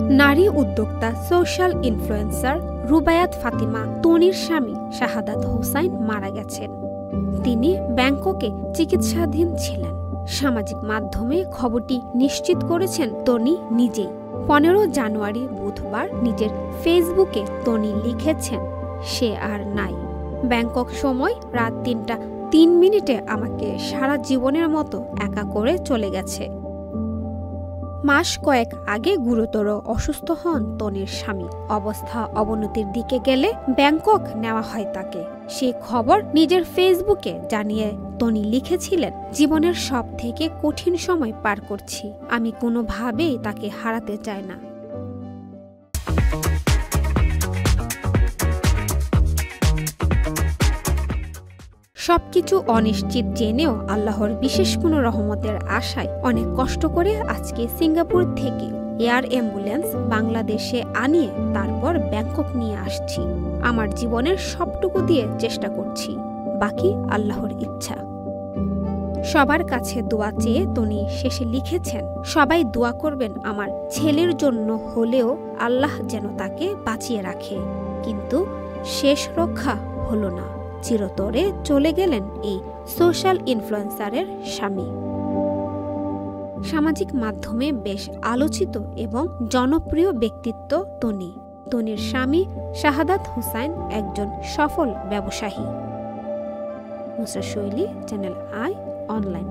নারী উদ্যোক্তা social influencer Rubaiyat Fatima তনির স্বামী শাহাদাত হোসাইন মারা গেছেন। তিনি ব্যাংককে চিকিৎসাধীন ছিলেন। সামাজিক মাধ্যমে খবরটি নিশ্চিত করেছেন তনি নিজেই। 15 জানুয়ারি বুধবার নিজের ফেসবুকে তনি লিখেছেন, সে আর নাই। ব্যাংকক সময় রাত 3টা 3 আমাকে সারা জীবনের মতো একা করে চলে গেছে। মাস কয়েক আগে গুরুতর অসুস্থ হন তনির স্বামী। অবস্থা অবনতির দিকে গেলে ব্যাংকক নেওয়া হয় তাকে। সে খবর নিজের ফেসবুকে জানিয়ে তনি লিখেছিলেন, জীবনের সব থেকে কঠিন সময় পার করছি, আমি কোনোভাবেই তাকে হারাতে চাই না। সবকিছু অনিশ্চিত জেনেও আল্লাহর বিশেষ কোনো রহমতের আশায় অনেক কষ্ট করে আজকে সিঙ্গাপুর থেকে এয়ার অ্যাম্বুলেন্স বাংলাদেশে আনিয়ে তারপর ব্যাংকক নিয়ে আসছি। আমার জীবনের সবটুকু দিয়ে চেষ্টা করছি, বাকি আল্লাহর ইচ্ছা। সবার কাছে দোয়া চেয়ে তনি শেষে লিখেছেন, সবাই দোয়া করবেন আমার ছেলের জন্য হলেও আল্লাহ যেন তাকে বাঁচিয়ে রাখে। কিন্তু শেষ রক্ষা হলো না। চিরতরে চলে গেলেন এই সোশ্যাল ইনফ্লুয়েন্সারের স্বামী। সামাজিক মাধ্যমে বেশ আলোচিত এবং জনপ্রিয় ব্যক্তিত্ব তনি। তনির স্বামী শাহাদাত হোসাইন একজন সফল ব্যবসায়ী। নুসরাত শৈলী, চ্যানেল আই অনলাইন।